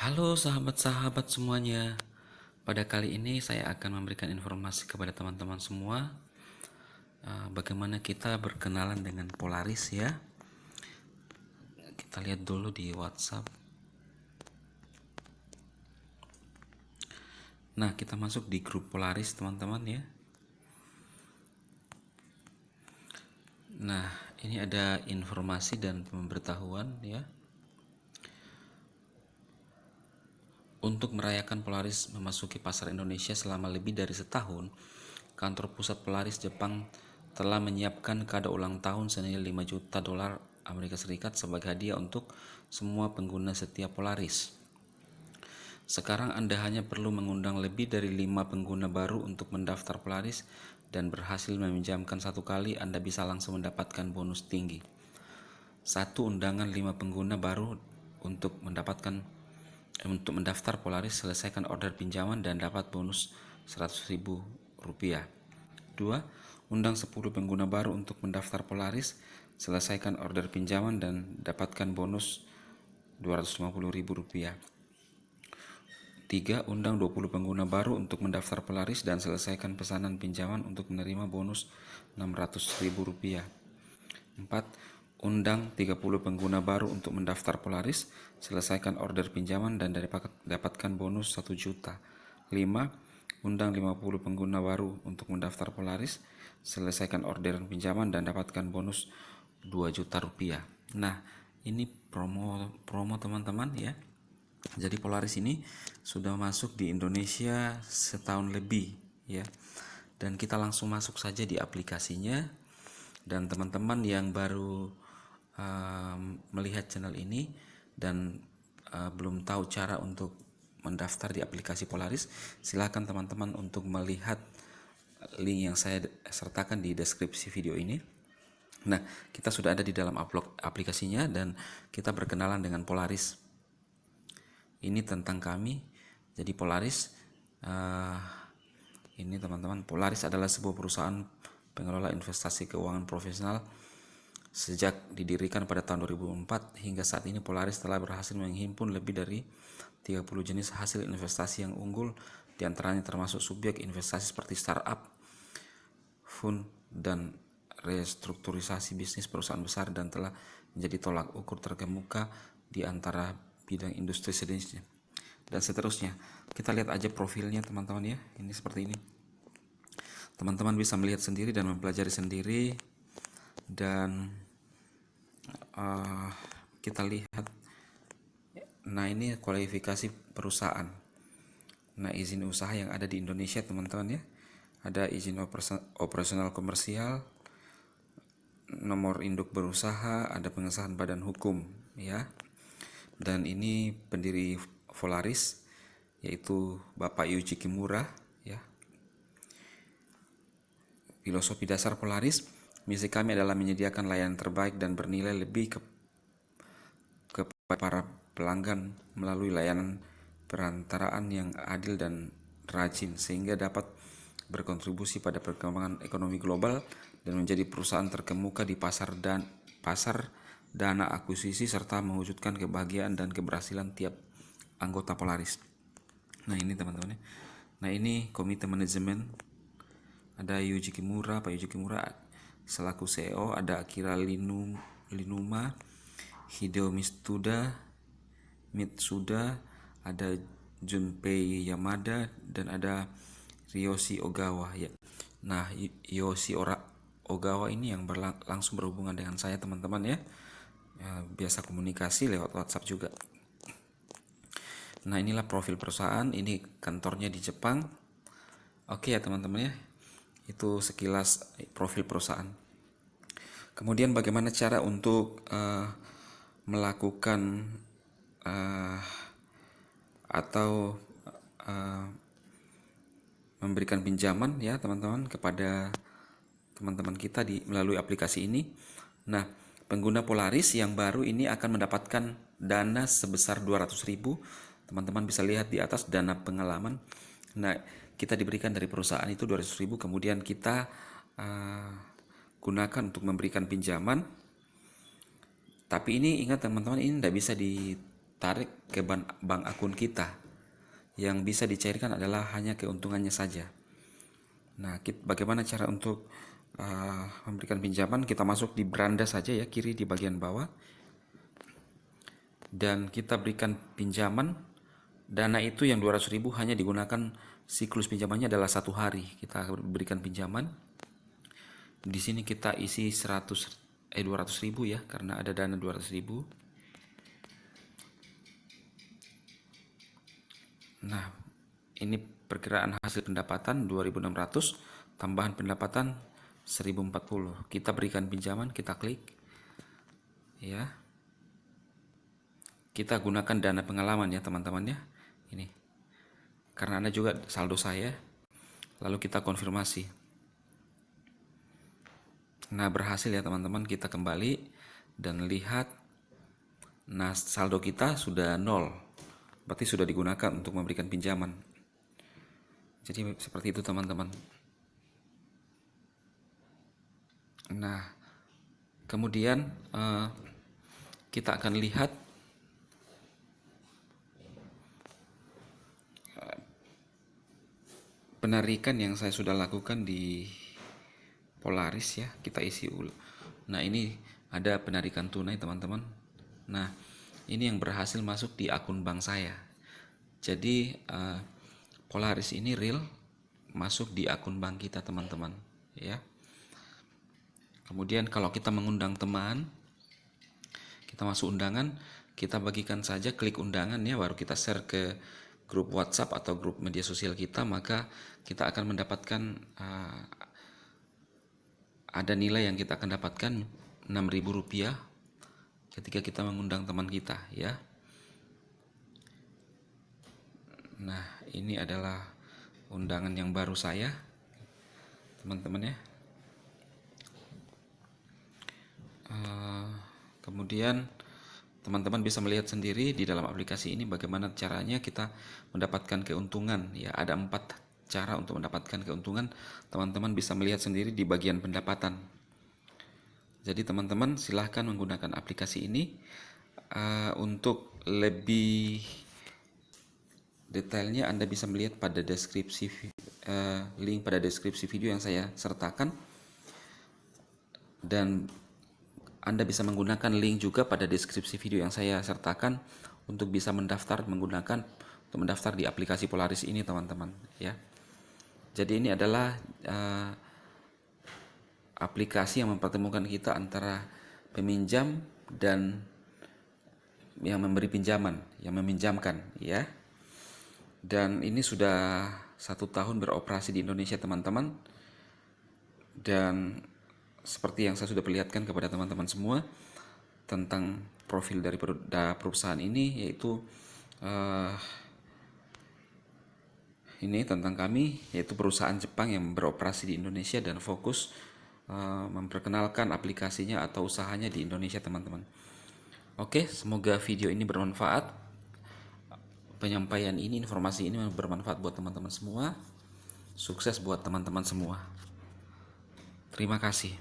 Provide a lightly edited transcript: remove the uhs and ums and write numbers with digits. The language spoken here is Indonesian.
Halo sahabat-sahabat semuanya. Pada kali ini saya akan memberikan informasi kepada teman-teman semua bagaimana kita berkenalan dengan Polaris ya. Kita lihat dulu di WhatsApp. Nah, kita masuk di grup Polaris teman-teman ya. Nah, ini ada informasi dan pemberitahuan ya. Untuk merayakan Polaris memasuki pasar Indonesia selama lebih dari setahun, kantor pusat Polaris Jepang telah menyiapkan kado ulang tahun senilai 5 juta dolar Amerika Serikat sebagai hadiah untuk semua pengguna setia Polaris. Sekarang Anda hanya perlu mengundang lebih dari 5 pengguna baru untuk mendaftar Polaris dan berhasil meminjamkan satu kali, Anda bisa langsung mendapatkan bonus tinggi. Satu undangan 5 pengguna baru untuk mendaftar Polaris, selesaikan order pinjaman dan dapat bonus Rp100.000. 2. Undang 10 pengguna baru untuk mendaftar Polaris, selesaikan order pinjaman dan dapatkan bonus Rp250.000. 3. Undang 20 pengguna baru untuk mendaftar Polaris dan selesaikan pesanan pinjaman untuk menerima bonus Rp600.000. 4. Undang 30 pengguna baru untuk mendaftar Polaris, selesaikan order pinjaman dan dapatkan bonus 1 juta. 5. Undang 50 pengguna baru untuk mendaftar Polaris, selesaikan orderan pinjaman dan dapatkan bonus 2 juta rupiah. Nah, ini promo teman-teman ya. Jadi Polaris ini sudah masuk di Indonesia setahun lebih ya. Dan kita langsung masuk saja di aplikasinya. Dan teman-teman yang baru melihat channel ini dan belum tahu cara untuk mendaftar di aplikasi Polaris, silakan teman-teman untuk melihat link yang saya sertakan di deskripsi video ini. Nah, kita sudah ada di dalam aplikasinya dan kita berkenalan dengan Polaris. Ini tentang kami. Jadi Polaris ini teman-teman, Polaris adalah sebuah perusahaan pengelola investasi keuangan profesional. Sejak didirikan pada tahun 2004 hingga saat ini, Polaris telah berhasil menghimpun lebih dari 30 jenis hasil investasi yang unggul, diantaranya termasuk subjek investasi seperti startup, fund, dan restrukturisasi bisnis perusahaan besar, dan telah menjadi tolak ukur terkemuka di antara bidang industri sejenisnya dan seterusnya. Kita lihat aja profilnya teman-teman ya. Ini seperti ini. Teman-teman bisa melihat sendiri dan mempelajari sendiri. Dan kita lihat, nah ini kualifikasi perusahaan. Nah, izin usaha yang ada di Indonesia teman-teman ya, ada izin operasional komersial, nomor induk berusaha, ada pengesahan badan hukum ya. Dan ini pendiri Polaris yaitu Bapak Yuji Kimura ya. Filosofi dasar Polaris: misi kami adalah menyediakan layanan terbaik dan bernilai lebih kepada para pelanggan melalui layanan perantaraan yang adil dan rajin, sehingga dapat berkontribusi pada perkembangan ekonomi global dan menjadi perusahaan terkemuka di pasar dana akuisisi, serta mewujudkan kebahagiaan dan keberhasilan tiap anggota Polaris. Nah, ini teman-teman. Nah, ini komite manajemen. Ada Pak Yuji Kimura selaku CEO, ada Akira Linuma, Hideo Mitsuda, ada Junpei Yamada, dan ada Ryoshi Ogawa ya. Nah, Ogawa ini yang langsung berhubungan dengan saya teman-teman ya. Biasa komunikasi lewat WhatsApp juga. Nah, inilah profil perusahaan. Ini kantornya di Jepang. Oke ya teman-teman ya. Itu sekilas profil perusahaan. Kemudian bagaimana cara untuk melakukan atau memberikan pinjaman ya teman-teman kepada teman-teman kita melalui aplikasi ini. Nah, pengguna Polaris yang baru ini akan mendapatkan dana sebesar 200.000. Teman-teman bisa lihat di atas dana pengalaman. Nah, kita diberikan dari perusahaan itu 200.000, kemudian kita gunakan untuk memberikan pinjaman. Tapi ini ingat teman-teman, ini tidak bisa tarik ke bank akun kita. Yang bisa dicairkan adalah hanya keuntungannya saja. Nah, bagaimana cara untuk memberikan pinjaman? Kita masuk di beranda saja ya, kiri di bagian bawah. Dan kita berikan pinjaman. Dana itu yang 200.000 hanya digunakan, siklus pinjamannya adalah 1 hari. Kita berikan pinjaman. Di sini kita isi 200.000 ya, karena ada dana 200.000. Nah, ini perkiraan hasil pendapatan 2.600, tambahan pendapatan 1.040. Kita berikan pinjaman, kita klik. Ya. Kita gunakan dana pengalaman ya teman-teman ya. Ini. Karena ada juga saldo saya. Lalu kita konfirmasi. Nah, berhasil ya teman-teman. Kita kembali dan lihat. Nah, saldo kita sudah 0. Berarti sudah digunakan untuk memberikan pinjaman. Jadi seperti itu teman-teman. Nah, kemudian kita akan lihat penarikan yang saya sudah lakukan di Polaris ya. Kita isi ulang. Nah, ini ada penarikan tunai teman-teman. Nah, ini yang berhasil masuk di akun bank saya. Jadi Polaris ini real masuk di akun bank kita teman-teman ya. Kemudian kalau kita mengundang teman, kita masuk undangan, kita bagikan saja, klik undangan ya, baru kita share ke grup WhatsApp atau grup media sosial kita, maka kita akan mendapatkan ada nilai yang kita akan dapatkan Rp6.000 ketika kita mengundang teman kita ya. Nah, ini adalah undangan yang baru saya teman-teman ya. Kemudian teman-teman bisa melihat sendiri di dalam aplikasi ini bagaimana caranya kita mendapatkan keuntungan ya. Ada 4 cara untuk mendapatkan keuntungan. Teman-teman bisa melihat sendiri di bagian pendapatan. Jadi teman-teman silahkan menggunakan aplikasi ini. Untuk lebih detailnya Anda bisa melihat pada deskripsi link pada deskripsi video yang saya sertakan, dan Anda bisa menggunakan link juga pada deskripsi video yang saya sertakan untuk bisa mendaftar di aplikasi Polaris ini teman-teman ya. Jadi ini adalah aplikasi yang mempertemukan kita antara peminjam dan yang memberi pinjaman, yang meminjamkan ya. Dan ini sudah 1 tahun beroperasi di Indonesia teman-teman. Dan seperti yang saya sudah perlihatkan kepada teman-teman semua tentang profil dari perusahaan ini, yaitu ini tentang kami, yaitu perusahaan Jepang yang beroperasi di Indonesia dan fokus memperkenalkan aplikasinya atau usahanya di Indonesia teman-teman. Oke, semoga video ini bermanfaat. Penyampaian ini, informasi ini bermanfaat buat teman-teman semua. Sukses buat teman-teman semua. Terima kasih.